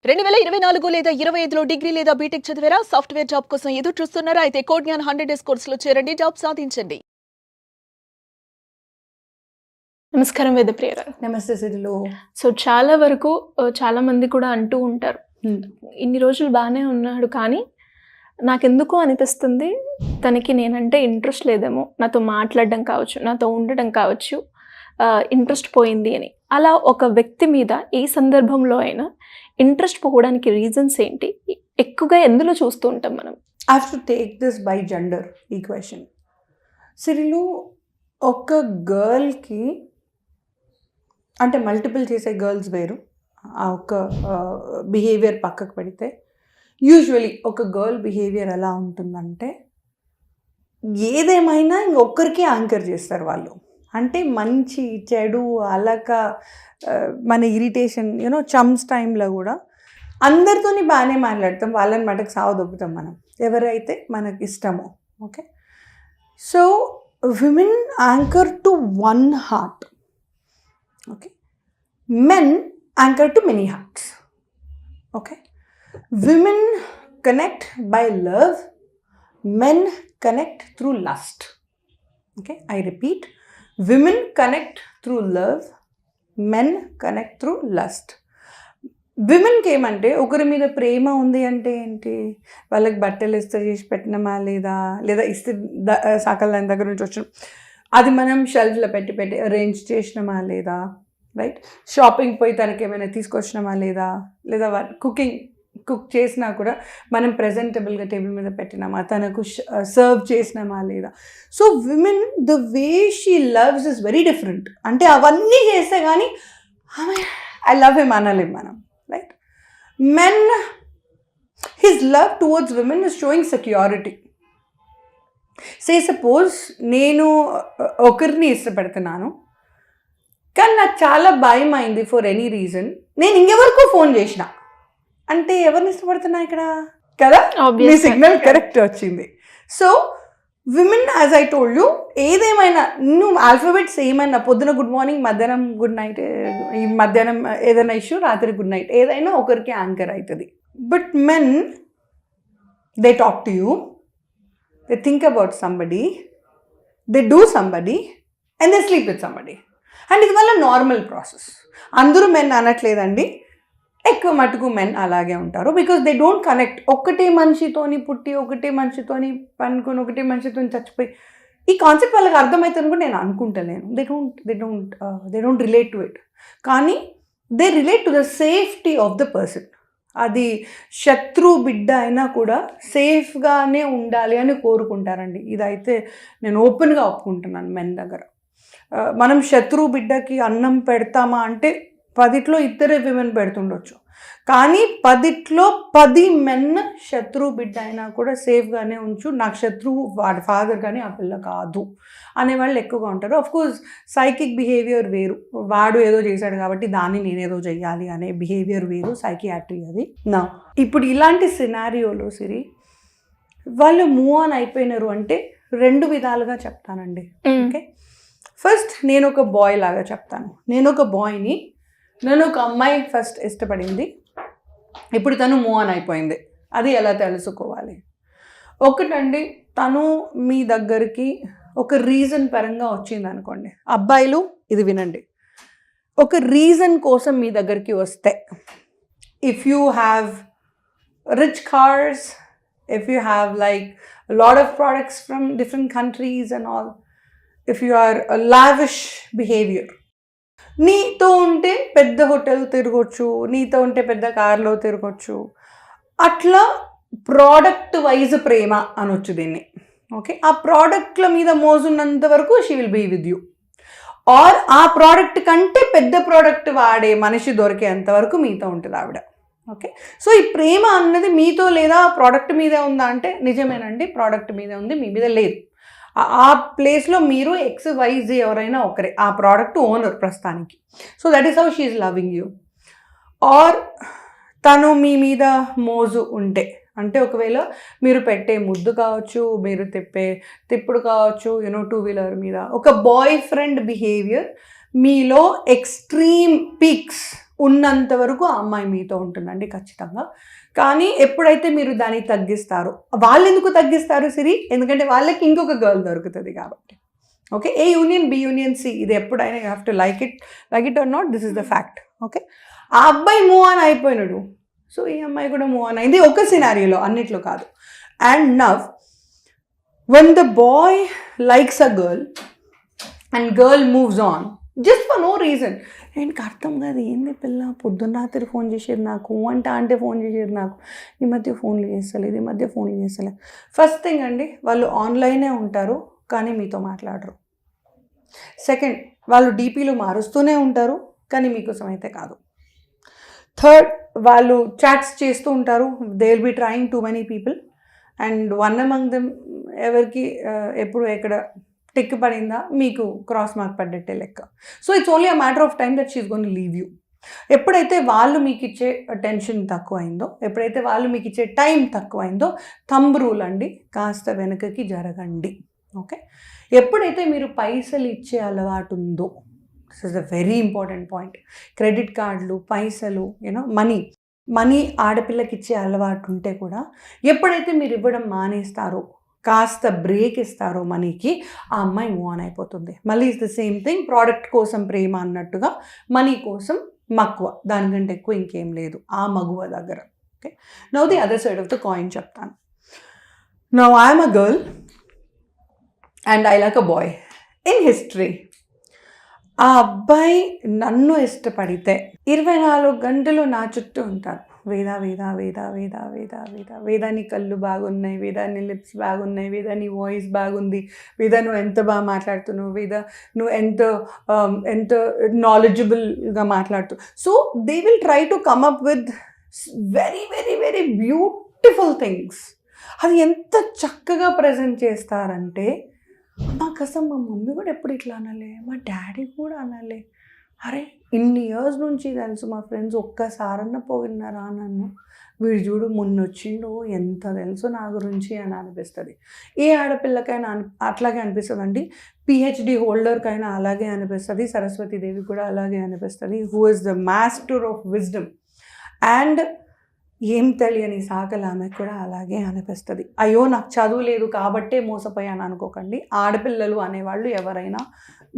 2024 లేదా 25లో డిగ్రీ లేదా బీటెక్ చదివారా? సాఫ్ట్వేర్ జాబ్ కోసం ఎదురు చూస్తున్నారా? అయితే కోడ్ జ్ఞాన్ 100 డేస్ కోర్సులో చేరండి, జాబ్ సాధించండి. నమస్కారం వేదప్రియ గారు. నమస్తే సిరిలు. సో చాలా వరకు చాలా మంది కూడా అంటూ ఉంటారు, ఇన్ని రోజులు బాగానే ఉన్నాడు కానీ నాకెందుకో అనిపిస్తుంది తనకి నేనంటే ఇంట్రెస్ట్ లేదేమో, నాతో మాట్లాడడం కావచ్చు, నాతో ఉండడం కావచ్చు, ఇంట్రెస్ట్ పోయింది అని. అలా ఒక వ్యక్తి మీద ఏ సందర్భంలో అయినా ఇంట్రెస్ట్ పోవడానికి రీజన్స్ ఏంటి? ఎక్కువగా ఎందులో చూస్తూ ఉంటాం మనం? I have to take this by gender ఈ క్వశ్చన్. సిరిలు, ఒక గర్ల్కి అంటే మల్టిపుల్ చేసే గర్ల్స్ వేరు, ఆ ఒక్క బిహేవియర్ పక్కకు పెడితే యూజువలీ ఒక గర్ల్ బిహేవియర్ ఎలా ఉంటుందంటే ఏదేమైనా ఇంకొకరికి యాంకర్ చేస్తారు వాళ్ళు. అంటే మంచి చెడు అలక మన ఇరిటేషన్ చమ్స్ టైంలో కూడా అందరితోని బాగానే మాట్లాడతాం, వాళ్ళని మటుకు సావదొబ్బుతాం మనం ఎవరైతే మనకి ఇష్టమో. Okay, so women anchor to one heart. Okay, men anchor to many hearts. Okay, women connect by love, men connect through lust. Okay, I repeat, women connect through love, men connect through lust. విమెన్కి ఏమంటే ఒకరి మీద ప్రేమ ఉంది అంటే ఏంటి? వాళ్ళకి బట్టలు ఇస్త్రీ చేసి పెట్టినమా లేదా ఇస్త్రీ సాకల్ దాని దగ్గర నుంచి వచ్చిన అది మనం షెల్ఫ్లో పెట్టి అరేంజ్ చేసినామా లేదా, రైట్? షాపింగ్ పోయి తనకి ఏమైనా తీసుకొచ్చినామా లేదా కుక్ చేసినా కూడా మనం ప్రెజెంటబుల్గా టేబుల్ మీద పెట్టినామా, తనకు సర్వ్ చేసినామా లేదా. So women the way she loves is very different. అంటే అవన్నీ చేస్తే కానీ ఐ లవ్ హిమ్ అనలేం మనం, right? Men his love towards women is showing security. Say suppose నేను ఒకరిని ఇష్టపడుతున్నాను కానీ నాకు చాలా భయం అయింది ఫర్ ఎనీ రీజన్, నేను ఇంకెవరికో ఫోన్ చేసిన అంటే ఎవరిని ఇష్టపడుతున్నా ఇక్కడ కదా? మీ సిగ్నల్ కరెక్ట్ వచ్చింది. So women, as I told you, ఏదేమైనా నువ్వు ఆల్ఫాబెట్స్ ఏమైనా పొద్దున గుడ్ మార్నింగ్, మధ్యాహ్నం గుడ్ నైట్, ఈ మధ్యాహ్నం ఏదైనా ఇష్యూ, రాత్రి గుడ్ నైట్, ఏదైనా ఒకరికి యాంకర్ అవుతుంది. But men, they talk to you, they think about somebody, they do somebody and they sleep with somebody. And ఇది వల్ల నార్మల్ ప్రాసెస్. అందరూ మెన్ అనట్లేదండి, ఎక్కువ మటుకు మెన్ అలాగే ఉంటారు. Because they don't connect. ఒకటే మనిషితోని పుట్టి, ఒకటే మనిషితోని పనుకొని, ఒకటే మనిషితోని చచ్చిపోయి, ఈ కాన్సెప్ట్ వాళ్ళకి అర్థమవుతుంది కూడా నేను అనుకుంటలేను. They don't relate to it. కానీ they relate to the safety of the person. అది శత్రు బిడ్డ అయినా కూడా సేఫ్గానే ఉండాలి అని కోరుకుంటారండి. ఇదైతే నేను ఓపెన్గా ఒప్పుకుంటున్నాను మెన్ దగ్గర. మనం శత్రు బిడ్డకి అన్నం పెడతామా అంటే 10లో 2 విమెన్ పెడుతుండొచ్చు, కానీ 10లో 10 మెన్ శత్రువు బిడ్డ అయినా కూడా సేఫ్గానే ఉంచు, నాకు శత్రువు వాడి ఫాదర్ కానీ ఆ పిల్ల కాదు అనేవాళ్ళు ఎక్కువగా ఉంటారు. ఆఫ్కోర్స్ సైకిక్ బిహేవియర్ వేరు, వాడు ఏదో చేశాడు కాబట్టి దాన్ని నేనేదో చెయ్యాలి అనే బిహేవియర్ వేరు, సైకియాట్రీ అది. నా ఇప్పుడు ఇలాంటి సినారియోలో సిరి వాళ్ళు మూవ్ ఆన్ అయిపోయినారు అంటే 2 విధాలుగా చెప్తానండి. ఓకే, ఫస్ట్ నేను ఒక బాయ్ లాగా చెప్తాను. నేను ఒక బాయ్ని, నన్ను ఒక అమ్మాయి ఫస్ట్ ఇష్టపడింది, ఇప్పుడు తను మూవ్ ఆన్ అయిపోయింది. అది ఎలా తెలుసుకోవాలి? ఒకటండి, తను మీ దగ్గరికి ఒక రీజన్ పరంగా వచ్చింది అనుకోండి. అబ్బాయిలు ఇది వినండి, ఒక రీజన్ కోసం మీ దగ్గరికి వస్తే, if you have rich cars, if you have like lot of products from different countries and all, if you are lavish behaviour, నీతో ఉంటే పెద్ద హోటల్ తిరగొచ్చు, నీతో ఉంటే పెద్ద కార్లో తిరగొచ్చు, అట్లా ప్రోడక్ట్ వైజ్ ప్రేమ అనొచ్చు దీన్ని. ఓకే, ఆ ప్రోడక్ట్ల మీద మోజున్నంత వరకు she will be with you. Or ఆ ప్రోడక్ట్ కంటే పెద్ద ప్రోడక్ట్ వాడే మనిషి దొరికేంత వరకు మీతో ఉంటుంది ఆవిడ. ఓకే, సో ఈ ప్రేమ అన్నది మీతో లేదా ప్రోడక్ట్ మీదే ఉందా అంటే నిజమేనండి, ప్రోడక్ట్ మీదే ఉంది, మీ మీద లేదు. ఆ ప్లేస్లో మీరు XYZ ఎవరైనా ఒకరే, ఆ ప్రోడక్ట్ ఓనర్ ప్రస్తుతానికి. So that is how she is loving you. Or తను మీ మీద మోజు ఉంటే, అంటే ఒకవేళ మీరు పెట్టే ముద్దు కావచ్చు, మీరు తిప్పుడు కావచ్చు, 2 వీలర్ మీద ఒక బాయ్ ఫ్రెండ్ బిహేవియర్ మీలో ఎక్స్ట్రీమ్ పీక్స్ ఉన్నంత వరకు ఆ అమ్మాయి మీతో ఉంటుందండి ఖచ్చితంగా. కానీ ఎప్పుడైతే మీరు దాన్ని తగ్గిస్తారో, వాళ్ళు ఎందుకు తగ్గిస్తారు సిరి? ఎందుకంటే వాళ్ళకి ఇంకొక గర్ల్ దొరుకుతుంది కాబట్టి. Okay, A union B union C, ఇది ఎప్పుడైనా you have to like it or not, this is the fact. Okay, ఆ అబ్బాయి మూవ్ ఆన్ అయిపోయినాడు, సో ఈ అమ్మాయి కూడా మూవ్ ఆన్ అయింది, ఒక సినారియోలో, అన్నిట్లో కాదు. And now when the boy likes a girl and girl moves on just for no reason, ఏంటి అర్థం కాదు, ఏంది పిల్ల పొద్దున్న రాత్రి ఫోన్ చేసేది నాకు, అంటే ఫోన్ చేసేది నాకు, ఈ మధ్య ఫోన్లు చేస్తలేదు. ఫస్ట్ థింగ్ అండి, వాళ్ళు ఆన్లైనే ఉంటారు కానీ మీతో మాట్లాడరు. సెకండ్, వాళ్ళు డీపీలు మారుస్తూనే ఉంటారు కానీ మీకోసం అయితే కాదు. థర్డ్, వాళ్ళు చాట్స్ చేస్తూ ఉంటారు, they will be trying too many people and one among them ఎవరికి ఎప్పుడు ఎక్కడ టిక్ పడిందా మీకు క్రాస్ మార్క్ పడ్డట్టే లెక్క. So it's only a matter of time that she is gonna leave you. ఎప్పుడైతే వాళ్ళు మీకు ఇచ్చే అటెన్షన్ తక్కువైందో, ఎప్పుడైతే వాళ్ళు మీకు ఇచ్చే టైం తక్కువైందో, థంబ్ రూల్ అండి, కాస్త వెనకకి జరగండి. ఓకే, ఎప్పుడైతే మీరు పైసలు ఇచ్చే అలవాటు ఉందో, this is a very important point. Credit కార్డులు, పైసలు, మనీ ఆడపిల్లకి ఇచ్చే అలవాటు ఉంటే కూడా ఎప్పుడైతే మీరు ఇవ్వడం మానేస్తారో, కాస్త బ్రేక్ ఇస్తారో మనీకి, ఆ అమ్మాయి మూవ్ ఆన్ అయిపోతుంది. మళ్ళీ is the same thing, product కోసం ప్రేమ అన్నట్టుగా మనీ కోసం మక్కువ, దానికంటే ఎక్కువ ఇంకేం లేదు ఆ మగువ దగ్గర. Okay, now the other side of the coin చెప్తాను. Now I'm a girl and I like a boy. In history ఆ అబ్బాయి నన్ను ఇష్టపడితే 24 గంటలు నా చుట్టూ ఉంటారు. వేద వేద వేద వేద వేద వేద వేద నీ కళ్ళు బాగున్నాయి, వేద నీ లిప్స్ బాగున్నాయి, వేద నీ వాయిస్ బాగుంది, వేద నువ్వు ఎంత బాగా మాట్లాడుతున్నావు, వేద నువ్వు ఎంత నాలెడ్జబుల్గా మాట్లాడుతూ. So they will try to come up with very very very beautiful things. అది ఎంత చక్కగా ప్రజెంట్ చేస్తారంటే, మాకు అసలు మా మమ్మీ కూడా ఎప్పుడు ఇట్లా అనలే, మా డాడీ కూడా అనలే, అరే ఇన్ని ఇయర్స్ నుంచి తెలుసు మా ఫ్రెండ్స్, ఒక్కసారన్నా పోయినారా నన్ను, వీడు చూడు మొన్న వచ్చిండు, ఎంత తెలుసు నా గురించి అని అనిపిస్తుంది. ఏ ఆడపిల్లకైనా అట్లాగే అనిపిస్తుందండి, పిహెచ్డి హోల్డర్కైనా అలాగే అనిపిస్తుంది, సరస్వతీదేవి కూడా అలాగే అనిపిస్తుంది, who is the master of wisdom. And ఏం తెలియని సాకలు ఆమెకు కూడా అలాగే అనిపిస్తుంది. అయ్యో నాకు చదువు లేదు కాబట్టే మోసపోయాను అనుకోకండి. ఆడపిల్లలు అనేవాళ్ళు ఎవరైనా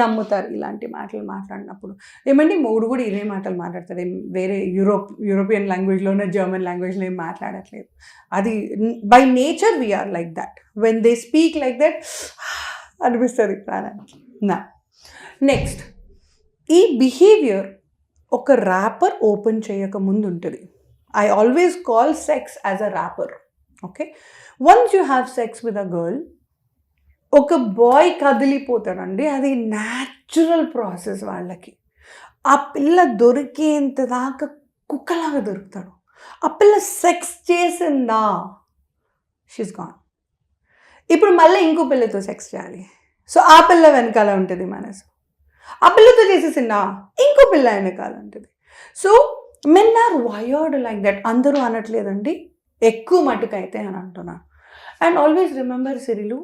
నమ్ముతారు ఇలాంటి మాటలు మాట్లాడినప్పుడు. ఏమండి మొగుడు కూడా ఇదే మాటలు మాట్లాడతారు, వేరే యూరోపియన్ లాంగ్వేజ్లోనే, జర్మన్ లాంగ్వేజ్లో ఏం మాట్లాడట్లేదు. అది by nature we are like that. When they speak like that అనిపిస్తుంది ప్రాణానికి. నెక్స్ట్, ఈ బిహేవియర్ ఒక ర్యాపర్ ఓపెన్ చేయక ముందు ఉంటుంది. I always call sex as a wrapper. Okay, once you have sex with a girl, ఒక బాయ్ కదిలిపోతాడండి, అది న్యాచురల్ ప్రాసెస్ వాళ్ళకి. ఆ పిల్ల దొరికేంత దాకా కుక్కలాగా దొరుకుతాడు. ఆ పిల్ల సెక్స్ చేసిందా, షీస్ గాన్. ఇప్పుడు మళ్ళీ ఇంకో పిల్లతో సెక్స్ చేయాలి, సో ఆ పిల్ల వెనకాల ఉంటుంది మనసు. ఆ పిల్లతో చేసేసిందా, ఇంకో పిల్ల వెనకాల ఉంటుంది. So men are wired like that. అందరూ అనట్లేదండి, ఎక్కువ మటుకైతే అని అంటున్నాను. అండ్ ఆల్వేస్ రిమెంబర్ సిరిలు,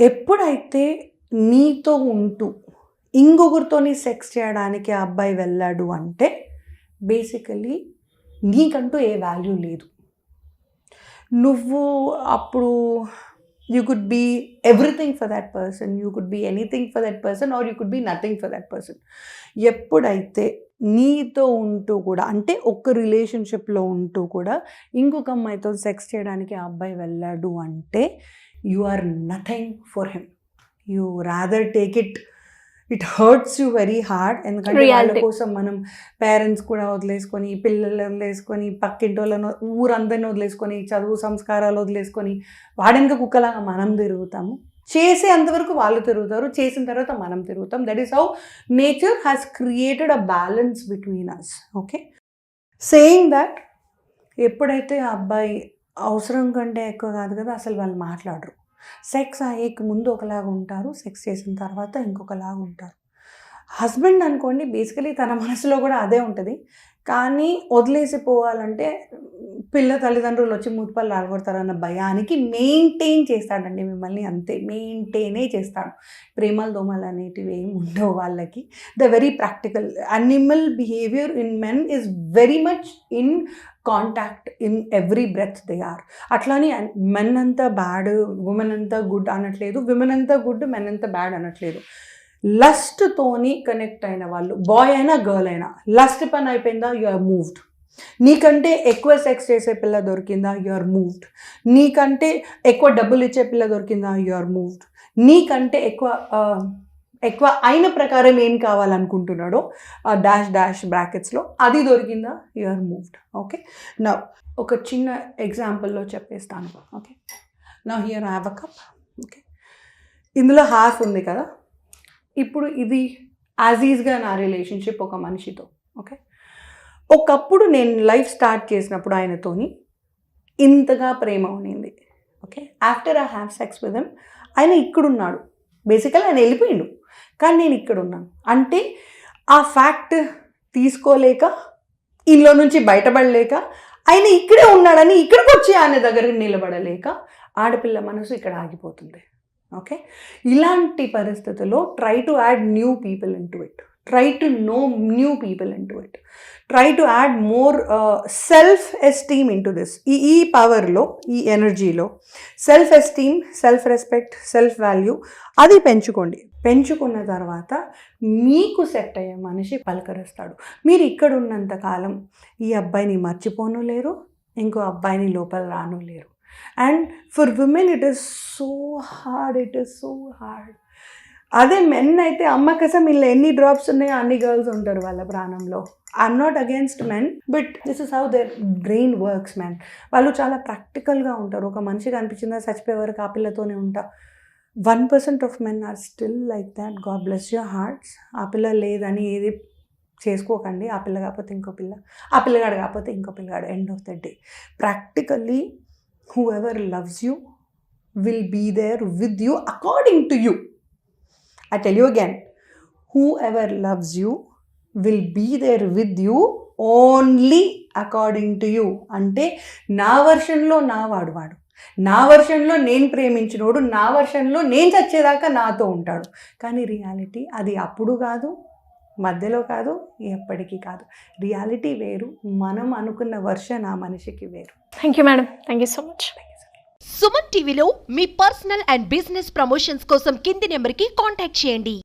ఎప్పుడైతే నీతో ఉంటూ ఇంకొకరితోని సెక్స్ చేయడానికి ఆ అబ్బాయి వెళ్ళాడు అంటే బేసికలీ నీకంటూ ఏ వాల్యూ లేదు. నువ్వు అప్పుడు you could be everything for that person, you could be anything for that person, or you could be nothing for that person. ఎప్పుడైతే నీతో ఉంటూ కూడా, అంటే ఒక రిలేషన్షిప్లో ఉంటూ కూడా ఇంకొక అమ్మాయితో సెక్స్ చేయడానికి ఆ అబ్బాయి వెళ్ళాడు అంటే you are nothing for him. You rather take it hurts you very hard. ఎందుకంటే వాళ్ళ కోసం మనం పేరెంట్స్ కూడా వదిలేసుకొని, పిల్లలు వదిలేసుకొని, పక్కింటి వాళ్ళను, ఊరందరిని వదిలేసుకొని, చదువు సంస్కారాలు వదిలేసుకొని, వాడెనక కుక్కలాగా మనం తిరుగుతాము. చేసే అంతవరకు వాళ్ళు తిరుగుతారు, చేసిన తర్వాత మనం తిరుగుతాం. That is how nature has created a balance between us. Okay, saying that, ఎప్పుడైతే ఆ అబ్బాయి అవసరం కంటే ఎక్కువ కాదు కదా, అసలు వాళ్ళు మాట్లాడరు. సెక్స్ అయ్యేకి ముందు ఒకలాగా ఉంటారు, సెక్స్ చేసిన తర్వాత ఇంకొకలాగా ఉంటారు. హస్బెండ్ అనుకోండి, బేసికలీ తన మనసులో కూడా అదే ఉంటుంది, కానీ వదిలేసి పోవాలంటే పిల్ల తల్లిదండ్రులు వచ్చి మూతిపళ్ళు ఆడగొడతారన్న భయానికి మెయింటైన్ చేస్తాడండి మిమ్మల్ని, అంతే మెయింటైనే చేస్తాడు. ప్రేమలు దోమలు అనేటివి ఏమి ఉండవు వాళ్ళకి. The very practical. Animal behaviour in men is very much in contact in every breath they are. అట్లానే మెన్ అంతా బ్యాడ్, ఉమెన్ అంతా గుడ్ అనట్లేదు, విమెన్ అంతా గుడ్, మెన్ అంతా బ్యాడ్ అనట్లేదు. లస్ట్తోని కనెక్ట్ అయిన వాళ్ళు, బాయ్ అయినా గర్ల్ అయినా, లస్ట్ పని అయిపోయిందా, యు ఆర్ మూవ్డ్. నీకంటే ఎక్కువ సెక్స్ చేసే పిల్ల దొరికిందా, యు ఆర్ మూవ్డ్. నీకంటే ఎక్కువ డబ్బులు ఇచ్చే పిల్ల దొరికిందా, యు ఆర్ మూవ్డ్. నీకంటే ఎక్కువ అయిన ప్రకారం ఏం కావాలనుకుంటున్నాడో డాష్ డాష్ బ్రాకెట్స్లో అది దొరికిందా, యు ఆర్ మూవ్డ్. ఓకే, నా ఒక చిన్న ఎగ్జాంపుల్లో చెప్పేస్తాను. ఓకే, నా here I have a cup. Okay, ఇందులో హాఫ్ ఉంది కదా. ఇప్పుడు ఇది యాజీజ్గా నా రిలేషన్షిప్ ఒక మనిషితో. ఓకే, ఒకప్పుడు నేను లైఫ్ స్టార్ట్ చేసినప్పుడు ఆయనతోని ఇంతగా ప్రేమ ఉన్నింది. Okay, after I have sex with him ఆయన ఇక్కడున్నాడు. బేసికల్ ఆయన వెళ్ళిపోయిండు, కానీ నేను ఇక్కడ ఉన్నాను. అంటే ఆ ఫ్యాక్ట్ తీసుకోలేక, ఇంట్లో నుంచి బయటపడలేక, ఆయన ఇక్కడే ఉన్నాడని ఇక్కడికి వచ్చి ఆయన దగ్గర నిలబడలేక ఆడపిల్ల మనసు ఇక్కడ ఆగిపోతుంది. ఓకే, ఇలాంటి పరిస్థితుల్లో try to add new people into it, try to know new people into it, try to add more self esteem into this. ఈ పవర్లో, ఈ ఎనర్జీలో self esteem, self respect, self value అది పెంచుకోండి. పెంచుకున్న తర్వాత మీకు set అయ్యే మనిషి పలకరిస్తాడు. మీరు ఇక్కడ ఉన్నంత కాలం ఈ అబ్బాయిని మర్చిపోను లేరు, ఇంకో అబ్బాయిని లోపల రాను లేరు. And for women it is so hard, it is so hard. అదే మెన్ అయితే అమ్మ కోసం ఇలా ఎన్ని డ్రాప్స్ ఉన్నాయో అన్ని గర్ల్స్ ఉంటారు వాళ్ళ ప్రాణంలో. I'm not against men, but this is how their brain works. Men వాళ్ళు చాలా ప్రాక్టికల్గా ఉంటారు. ఒక మనిషికి అనిపించిందా చచ్చిపోయే వరకు ఆ పిల్లతోనే ఉంటా. 1% of men are still like that. God bless your hearts. ఆ పిల్ల లేదని ఏది చేసుకోకండి. ఆ పిల్ల కాకపోతే ఇంకో పిల్ల, ఆ పిల్లగాడు కాకపోతే ఇంకో పిల్లగాడు. End of the day practically whoever loves you will be there with you according to you. I tell you again, whoever loves you will be there with you only according to you. అంటే నా వర్షన్లో నా వాడు, నా వర్షన్లో నేను ప్రేమించినోడు, నా వర్షన్లో నేను చచ్చేదాకా నాతో ఉంటాడు. కానీ రియాలిటీ అది అప్పుడు కాదు, మధ్యలో కాదు, ఎప్పటికీ కాదు. రియాలిటీ వేరు, మనం అనుకున్న వర్షన్ ఆ మనిషికి వేరు. Thank you madam, thank you so much. Suman టీవీలో మీ పర్సనల్ అండ్ బిజినెస్ ప్రమోషన్స్ కోసం కింది నెంబర్కి కాంటాక్ట్ చేయండి.